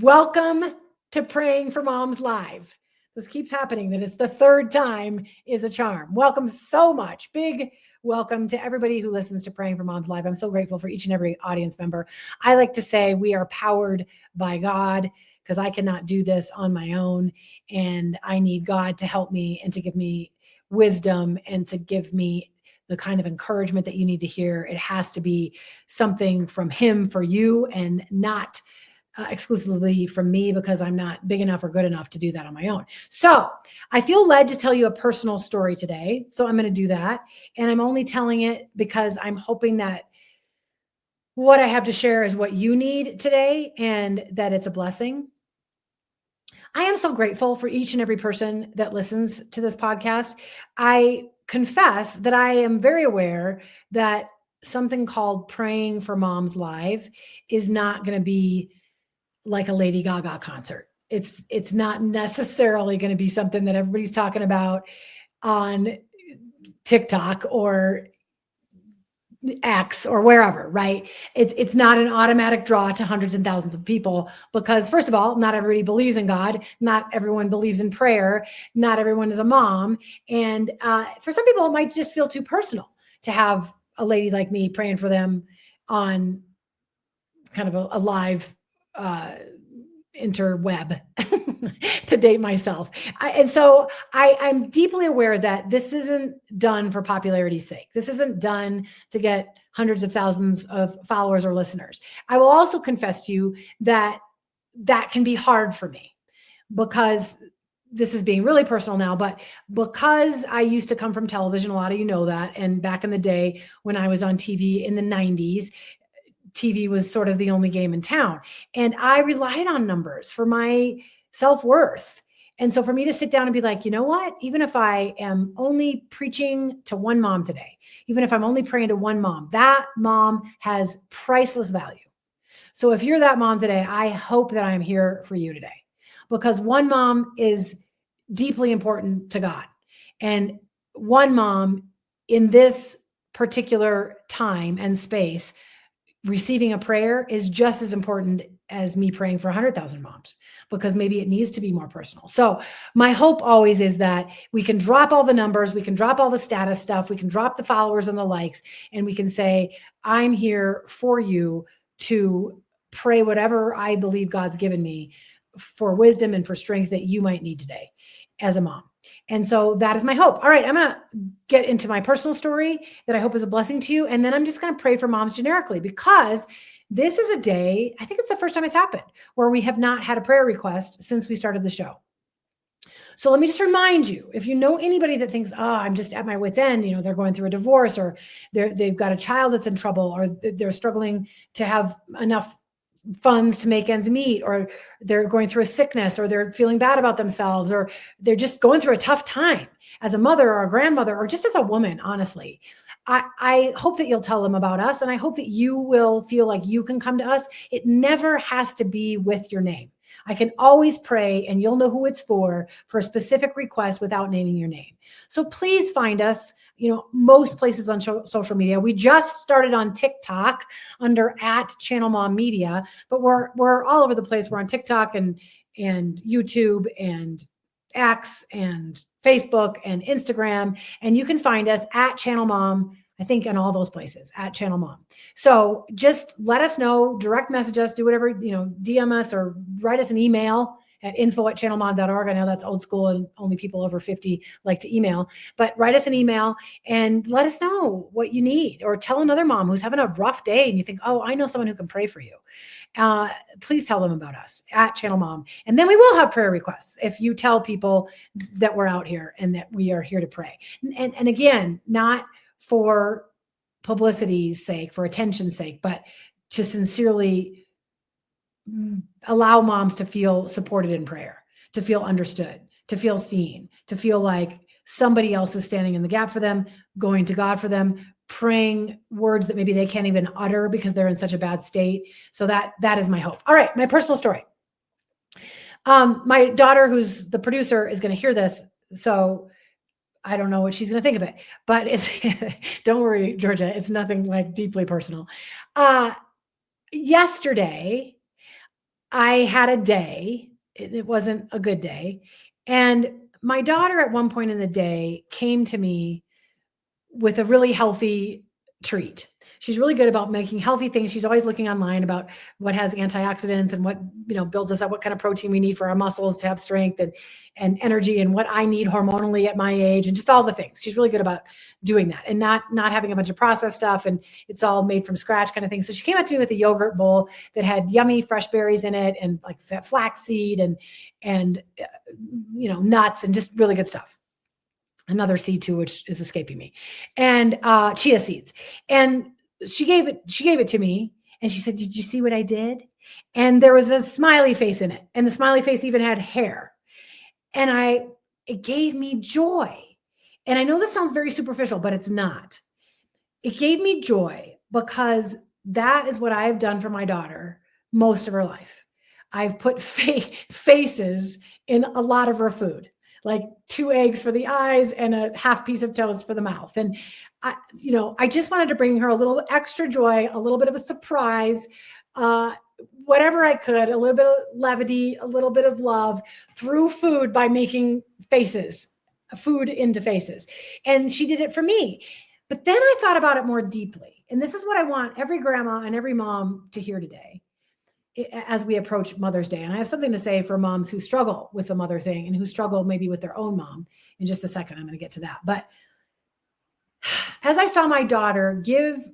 Welcome to Praying for Moms Live. This keeps happening, that it's the third time is a charm. Welcome so much. Big welcome to everybody who listens to Praying for Moms Live. I'm so grateful for each and every audience member. I like to say we are powered by God because I cannot do this on my own. And I need God to help me and to give me wisdom and to give me the kind of encouragement that you need to hear. It has to be something from Him for you and not exclusively from me, because I'm not big enough or good enough to do that on my own. So I feel led to tell you a personal story today. So I'm going to do that. And I'm only telling it because I'm hoping that what I have to share is what you need today and that it's a blessing. I am so grateful for each and every person that listens to this podcast. I confess that I am very aware that something called Praying for Moms Live is not going to be like a Lady Gaga concert. It's not necessarily going to be something that everybody's talking about on TikTok or X or wherever, right? It's not an automatic draw to hundreds and thousands of people because, first of all, not everybody believes in God. Not everyone believes in prayer. Not everyone is a mom. And for some people, it might just feel too personal to have a lady like me praying for them on kind of a live interweb to date myself. I'm deeply aware that this isn't done for popularity's sake. This isn't done to get hundreds of thousands of followers or listeners. I will also confess to you that that can be hard for me because this is being really personal now, but because I used to come from television, a lot of you know that. And back in the day when I was on TV in the 90s, TV was sort of the only game in town. And I relied on numbers for my self-worth. And so for me to sit down and be like, you know what, even if I am only preaching to one mom today, even if I'm only praying to one mom, that mom has priceless value. So if you're that mom today, I hope that I'm here for you today because one mom is deeply important to God. And one mom in this particular time and space, receiving a prayer is just as important as me praying for 100,000 moms, because maybe it needs to be more personal. So my hope always is that we can drop all the numbers, we can drop all the status stuff, we can drop the followers and the likes, and we can say, I'm here for you to pray whatever I believe God's given me for wisdom and for strength that you might need today as a mom. And so that is my hope. All right, I'm going to get into my personal story that I hope is a blessing to you. And then I'm just going to pray for moms generically, because this is a day, I think it's the first time it's happened, where we have not had a prayer request since we started the show. So let me just remind you, if you know anybody that thinks, oh, I'm just at my wit's end, you know, they're going through a divorce, or they've got a child that's in trouble, or they're struggling to have enough funds to make ends meet, or they're going through a sickness, or they're feeling bad about themselves, or they're just going through a tough time as a mother or a grandmother, or just as a woman, honestly. I hope that you'll tell them about us, and I hope that you will feel like you can come to us. It never has to be with your name. I can always pray, and you'll know who it's for a specific request without naming your name. So please find us, you know, most places on social media. We just started on TikTok under @ChannelMomMedia, but we're all over the place. We're on TikTok and YouTube and X and Facebook and Instagram, and you can find us @ChannelMom. I think in all those places @ChannelMom. So just let us know, direct message us, do whatever, you know, DM us or write us an email at info@channelmom.org. I know that's old school and only people over 50 like to email, but write us an email and let us know what you need, or tell another mom who's having a rough day and you think, oh, I know someone who can pray for you. Please tell them about us @ChannelMom. And then we will have prayer requests if you tell people that we're out here and that we are here to pray. And again, not for publicity's sake, for attention's sake, but to sincerely allow moms to feel supported in prayer, to feel understood, to feel seen, to feel like somebody else is standing in the gap for them, going to God for them, praying words that maybe they can't even utter because they're in such a bad state. So that is my hope. All right, my personal story. My daughter, who's the producer, is going to hear this, so I don't know what she's going to think of it, but it's, don't worry, Georgia, it's nothing like deeply personal. Yesterday, I had a day, it wasn't a good day. And my daughter at one point in the day came to me with a really healthy treat. She's really good about making healthy things. She's always looking online about what has antioxidants and what, builds us up, what kind of protein we need for our muscles to have strength and energy, and what I need hormonally at my age, and just all the things. She's really good about doing that and not having a bunch of processed stuff, and it's all made from scratch kind of thing. So she came up to me with a yogurt bowl that had yummy fresh berries in it, and like flaxseed and nuts, and just really good stuff. Another seed too, which is escaping me, and chia seeds. And she gave it to me, and she said, "Did you see what I did?" And there was a smiley face in it, and the smiley face even had hair. And it gave me joy. And I know this sounds very superficial, but it's not. It gave me joy because that is what I've done for my daughter most of her life. I've put faces in a lot of her food, like 2 eggs for the eyes and a half piece of toast for the mouth. And I just wanted to bring her a little extra joy, a little bit of a surprise, whatever I could, a little bit of levity, a little bit of love through food by making food into faces. And she did it for me. But then I thought about it more deeply. And this is what I want every grandma and every mom to hear today as we approach Mother's Day. And I have something to say for moms who struggle with the mother thing and who struggle maybe with their own mom. In just a second, I'm going to get to that. But as I saw my daughter give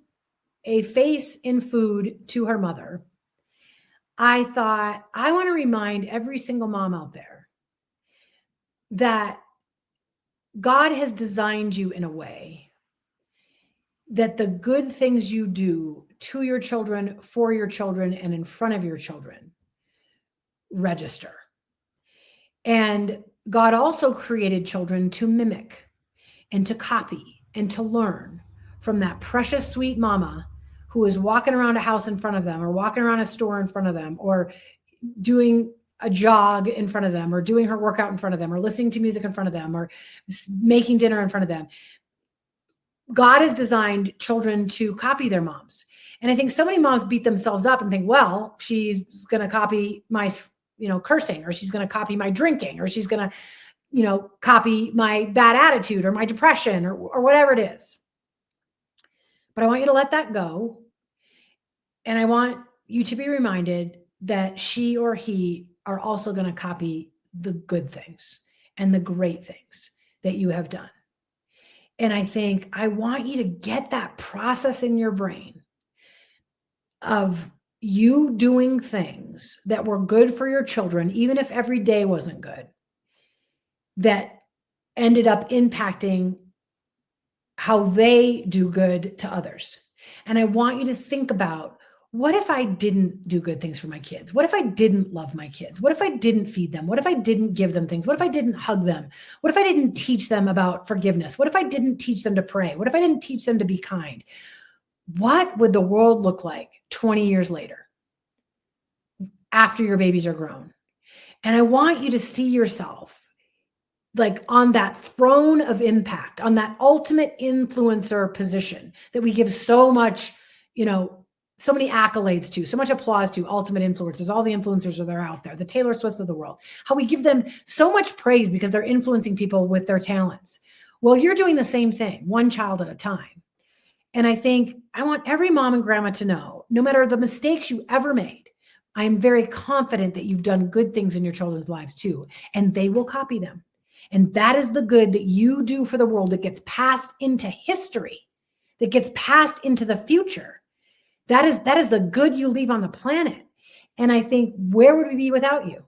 a face in food to her mother, I thought, I want to remind every single mom out there that God has designed you in a way that the good things you do to your children, for your children, and in front of your children register. And God also created children to mimic and to copy and to learn from that precious, sweet mama who is walking around a house in front of them, or walking around a store in front of them, or doing a jog in front of them, or doing her workout in front of them, or listening to music in front of them, or making dinner in front of them. God has designed children to copy their moms. And I think so many moms beat themselves up and think, well, she's going to copy my, cursing, or she's going to copy my drinking, or she's going to, copy my bad attitude or my depression or whatever it is. But I want you to let that go. And I want you to be reminded that she or he are also going to copy the good things and the great things that you have done. And I think I want you to get that process in your brain of you doing things that were good for your children, even if every day wasn't good, that ended up impacting how they do good to others. And I want you to think about, what if I didn't do good things for my kids? What if I didn't love my kids? What if I didn't feed them? What if I didn't give them things? What if I didn't hug them? What if I didn't teach them about forgiveness? What if I didn't teach them to pray? What if I didn't teach them to be kind? What would the world look like 20 years later after your babies are grown? And I want you to see yourself like on that throne of impact, on that ultimate influencer position that we give so much, so many accolades to, so much applause to, ultimate influencers, all the influencers that are out there, the Taylor Swifts of the world, how we give them so much praise because they're influencing people with their talents. Well, you're doing the same thing, one child at a time. And I think I want every mom and grandma to know, no matter the mistakes you ever made, I'm very confident that you've done good things in your children's lives too, and they will copy them. And that is the good that you do for the world that gets passed into history, that gets passed into the future. That is the good you leave on the planet. And I think, where would we be without you?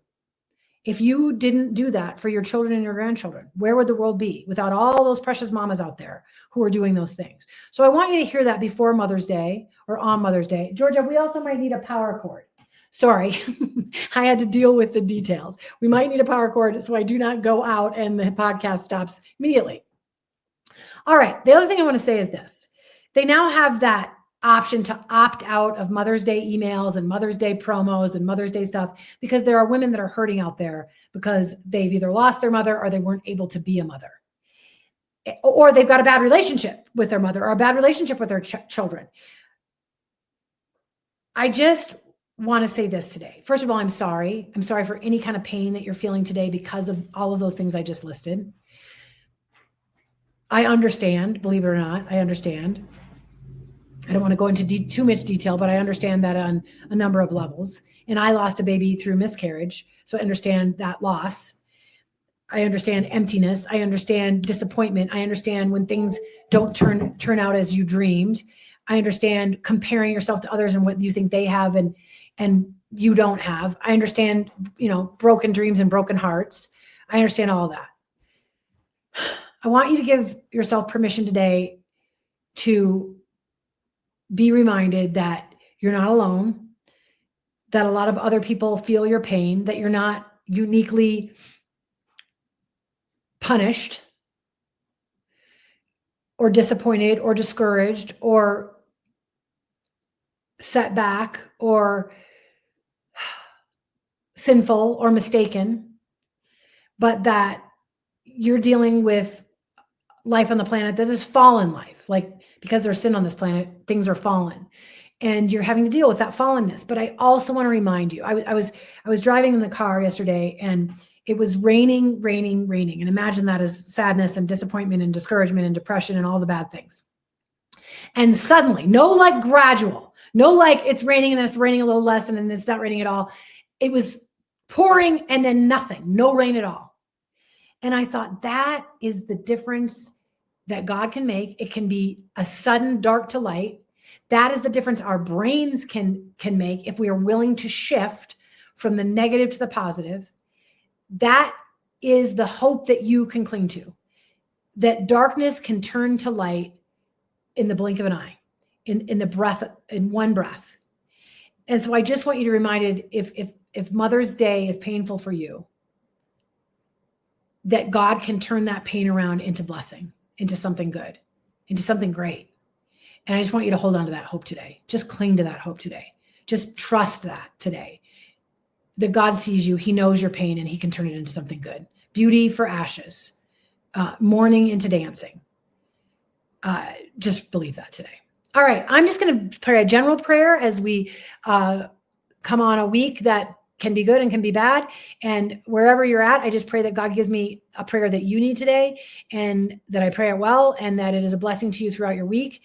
If you didn't do that for your children and your grandchildren, where would the world be without all those precious mamas out there who are doing those things? So I want you to hear that before Mother's Day or on Mother's Day. Georgia, we also might need a power cord. Sorry, I had to deal with the details. We might need a power cord so I do not go out and the podcast stops immediately. All right. The other thing I want to say is this. They now have that option to opt out of Mother's Day emails and Mother's Day promos and Mother's Day stuff, because there are women that are hurting out there because they've either lost their mother or they weren't able to be a mother, or they've got a bad relationship with their mother or a bad relationship with their children. I just want to say this today. First of all, I'm sorry. I'm sorry for any kind of pain that you're feeling today because of all of those things I just listed. I understand, believe it or not, I understand. I don't want to go into too much detail, but I understand that on a number of levels. And I lost a baby through miscarriage, so I understand that loss. I understand emptiness. I understand disappointment. I understand when things don't turn out as you dreamed. I understand comparing yourself to others and what you think they have and you don't have. I understand, broken dreams and broken hearts. I understand all of that. I want you to give yourself permission today to be reminded that you're not alone, that a lot of other people feel your pain, that you're not uniquely punished or disappointed or discouraged or set back or sinful or mistaken, but that you're dealing with life on the planet that is fallen life. Like, because there's sin on this planet, things are fallen, and you're having to deal with that fallenness. But I also want to remind you, I was driving in the car yesterday, and it was raining. And imagine that as sadness and disappointment and discouragement and depression and all the bad things. And suddenly, no like gradual, no like it's raining and then it's raining a little less and then it's not raining at all. It was pouring and then nothing, no rain at all. And I thought that is the difference that God can make. It can be a sudden dark to light. That is the difference our brains can make if we are willing to shift from the negative to the positive. That is the hope that you can cling to, that darkness can turn to light in the blink of an eye, in the breath, in one breath. And so I just want you to be reminded, if Mother's Day is painful for you, that God can turn that pain around into blessing, into something good, into something great. And I just want you to hold on to that hope today. Just cling to that hope today. Just trust that today, that God sees you. He knows your pain and he can turn it into something good. Beauty for ashes, mourning into dancing. Just believe that today. All right. I'm just going to pray a general prayer as we come on a week that can be good and can be bad. And wherever you're at, I just pray that God gives me a prayer that you need today, and that I pray it well, and that it is a blessing to you throughout your week.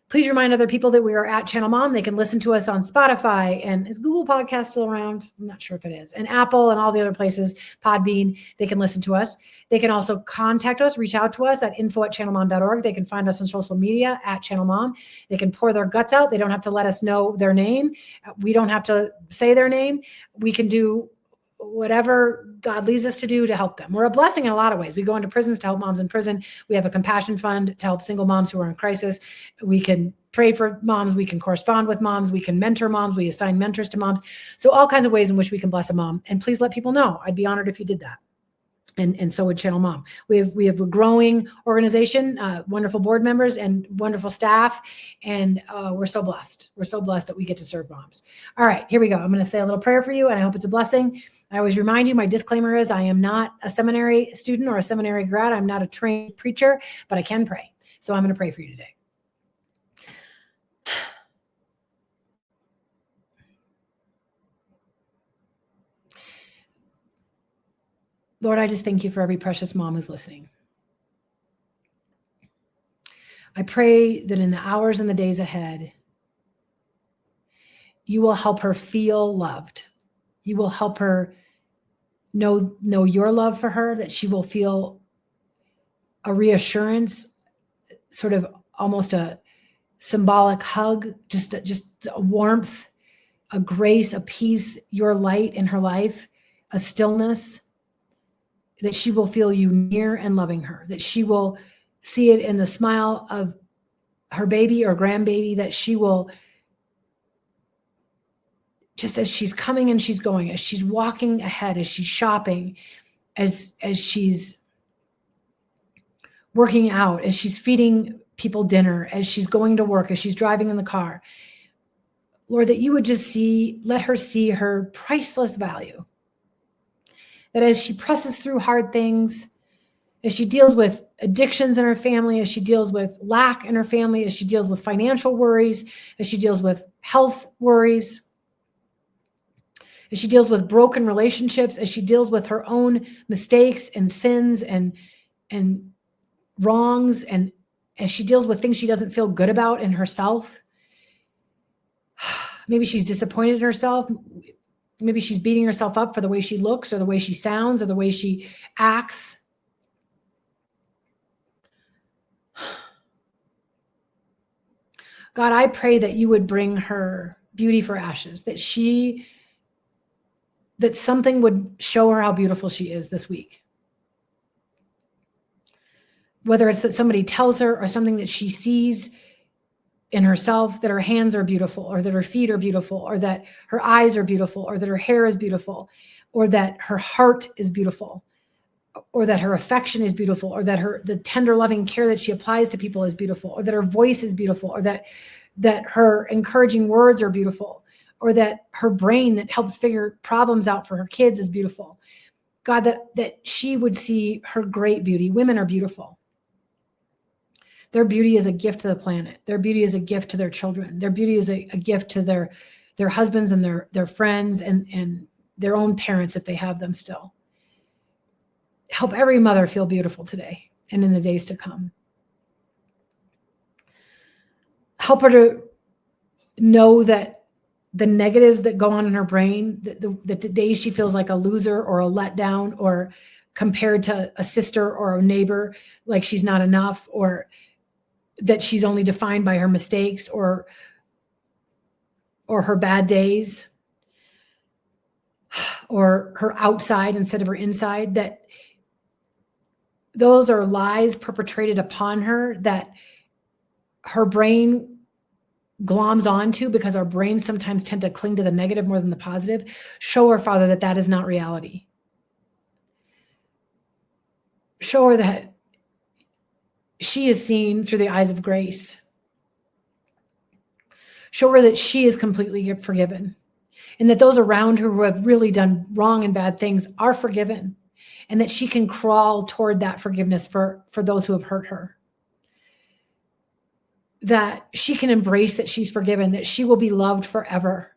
Please remind other people that we are at Channel Mom. They can listen to us on Spotify, and is Google Podcast still around? I'm not sure if it is. And Apple and all the other places, Podbean, they can listen to us. They can also contact us, reach out to us at info@channelmom.org. They can find us on social media at Channel Mom. They can pour their guts out. They don't have to let us know their name. We don't have to say their name. We can do whatever God leads us to do to help them. We're a blessing in a lot of ways. We go into prisons to help moms in prison. We have a compassion fund to help single moms who are in crisis. We can pray for moms. We can correspond with moms. We can mentor moms. We assign mentors to moms. So all kinds of ways in which we can bless a mom. And please let people know. I'd be honored if you did that. And so would Channel Mom. We have a growing organization, wonderful board members and wonderful staff. And we're so blessed. We're so blessed that we get to serve moms. All right, here we go. I'm going to say a little prayer for you, and I hope it's a blessing. I always remind you, my disclaimer is I am not a seminary student or a seminary grad. I'm not a trained preacher, but I can pray. So I'm going to pray for you today. Lord, I just thank you for every precious mom who's listening. I pray that in the hours and the days ahead, you will help her feel loved. You will help her know your love for her, that she will feel a reassurance, sort of almost a symbolic hug, just a warmth, a grace, a peace, your light in her life, a stillness, that she will feel you near and loving her, that she will see it in the smile of her baby or grandbaby, that she will, just as she's coming and she's going, as she's walking ahead, as she's shopping, as she's working out, as she's feeding people dinner, as she's going to work, as she's driving in the car, Lord, that you would just let her see her priceless value. That as she presses through hard things, as she deals with addictions in her family, as she deals with lack in her family, as she deals with financial worries, as she deals with health worries, as she deals with broken relationships, as she deals with her own mistakes and sins and wrongs, and as she deals with things she doesn't feel good about in herself. Maybe she's disappointed in herself. Maybe she's beating herself up for the way she looks or the way she sounds or the way she acts. God, I pray that you would bring her beauty for ashes, that something would show her how beautiful she is this week. Whether it's that somebody tells her or something that she sees in herself, that her hands are beautiful, or that her feet are beautiful, or that her eyes are beautiful, or that her hair is beautiful, or that her heart is beautiful, or that her affection is beautiful, or that the tender loving care that she applies to people is beautiful, or that her voice is beautiful, or that her encouraging words are beautiful, or that her brain that helps figure problems out for her kids is beautiful. God, that she would see her great beauty. Women are beautiful. Their beauty is a gift to the planet. Their beauty is a gift to their children. Their beauty is a gift to their husbands and their friends and their own parents if they have them still. Help every mother feel beautiful today and in the days to come. Help her to know that the negatives that go on in her brain, the days she feels like a loser or a letdown or compared to a sister or a neighbor, like she's not enough, or that she's only defined by her mistakes or her bad days or her outside instead of her inside, that those are lies perpetrated upon her that her brain gloms onto, because our brains sometimes tend to cling to the negative more than the positive. Show her, Father, that that is not reality. Show her that she is seen through the eyes of grace. Show her that she is completely forgiven, and that those around her who have really done wrong and bad things are forgiven, and that she can crawl toward that forgiveness for those who have hurt her. That she can embrace that she's forgiven, that she will be loved forever,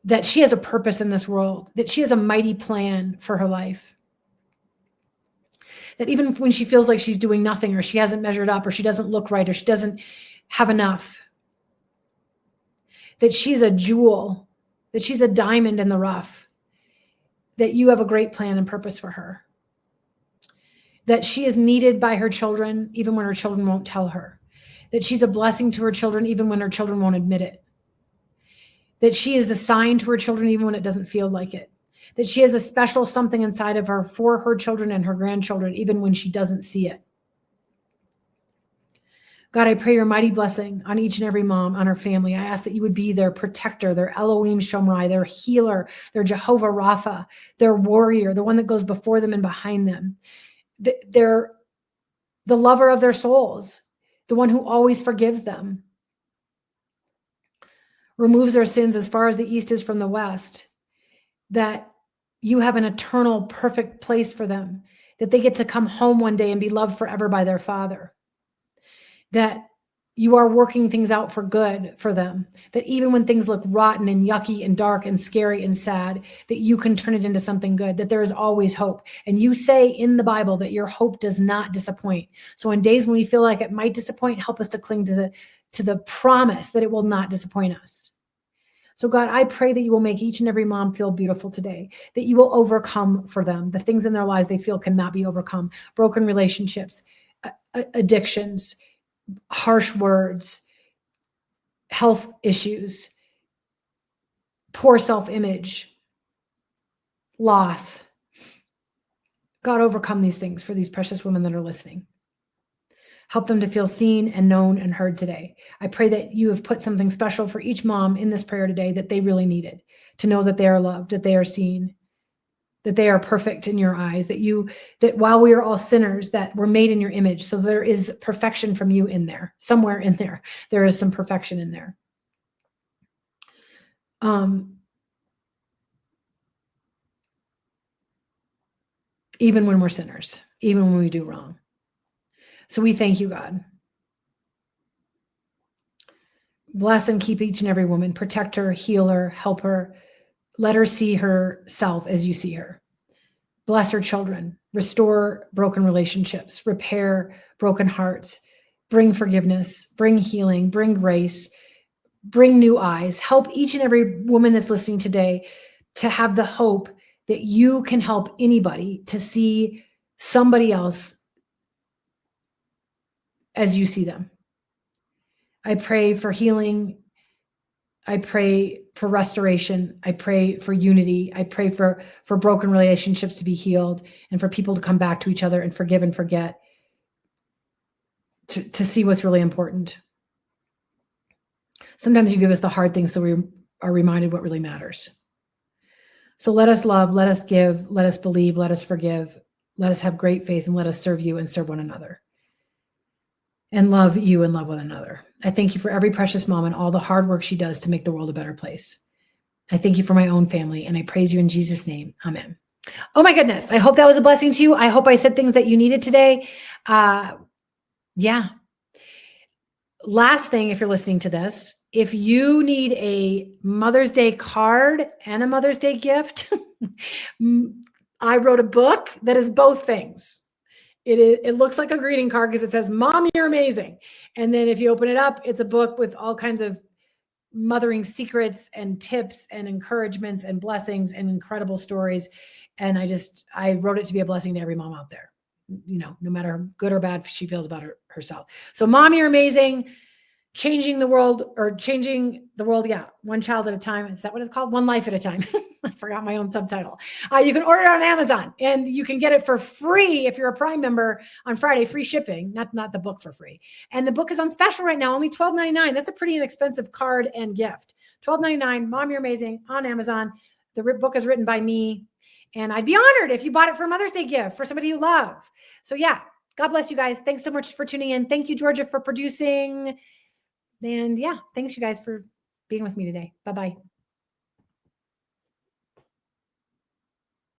that she has a purpose in this world, that she has a mighty plan for her life. That even when she feels like she's doing nothing, or she hasn't measured up, or she doesn't look right, or she doesn't have enough, that she's a jewel, that she's a diamond in the rough, that you have a great plan and purpose for her. That she is needed by her children, even when her children won't tell her. That she's a blessing to her children, even when her children won't admit it. That she is a sign to her children, even when it doesn't feel like it. That she has a special something inside of her for her children and her grandchildren, even when she doesn't see it. God, I pray your mighty blessing on each and every mom, on her family. I ask that you would be their protector, their Elohim Shomrai, their healer, their Jehovah Rapha, their warrior, the one that goes before them and behind them. They're the lover of their souls, the one who always forgives them, removes their sins as far as the east is from the west, that you have an eternal, perfect place for them, that they get to come home one day and be loved forever by their Father, that you are working things out for good for them, that even when things look rotten and yucky and dark and scary and sad, that you can turn it into something good, that there is always hope. And you say in the Bible that your hope does not disappoint. So on days when we feel like it might disappoint, help us to cling to the promise that it will not disappoint us. So God, I pray that you will make each and every mom feel beautiful today, that you will overcome for them the things in their lives they feel cannot be overcome: broken relationships, addictions, harsh words, health issues, poor self-image, loss. God, overcome these things for these precious women that are listening. Help them to feel seen and known and heard today. I pray that you have put something special for each mom in this prayer today that they really needed, to know that they are loved, that they are seen, that they are perfect in your eyes, that while we are all sinners, that we're made in your image. So there is perfection from you in there. Somewhere in there, there is some perfection in there. Even when we're sinners, even when we do wrong. So we thank you, God. Bless and keep each and every woman. Protect her, heal her, help her, Let her see herself as you see her. Bless her children, restore broken relationships, repair broken hearts, bring forgiveness, bring healing, bring grace, bring new eyes. Help each and every woman that's listening today to have the hope that you can help anybody to see somebody else as you see them. I pray for healing. I pray for restoration. I pray for unity. I pray for broken relationships to be healed and for people to come back to each other and forgive and forget, to see what's really important. Sometimes you give us the hard things so we are reminded what really matters. So let us love, let us give, let us believe, let us forgive, let us have great faith, and let us serve you and serve one another. And love you and love one another. I thank you for every precious mom and all the hard work she does to make the world a better place. I thank you for my own family, and I praise you in Jesus' name. Amen. Oh my goodness. I hope that was a blessing to you. I hope I said things that you needed today. Yeah. Last thing, if you're listening to this, if you need a Mother's Day card and a Mother's Day gift, I wrote a book that is both things. It looks like a greeting card because it says, Mom, you're amazing. And then if you open it up, it's a book with all kinds of mothering secrets and tips and encouragements and blessings and incredible stories. And I wrote it to be a blessing to every mom out there, no matter how good or bad she feels about herself. So Mom, you're amazing. Changing the world. Yeah. One child at a time. Is that what it's called? One life at a time. I forgot my own subtitle. You can order it on Amazon, and you can get it for free if you're a Prime member on Friday, free shipping, not the book for free. And the book is on special right now, only $12.99. That's a pretty inexpensive card and gift. $12.99, Mom, you're amazing, on Amazon. The book is written by me, and I'd be honored if you bought it for a Mother's Day gift for somebody you love. So yeah, God bless you guys. Thanks so much for tuning in. Thank you, Georgia, for producing. And yeah, thanks you guys for being with me today. Bye-bye.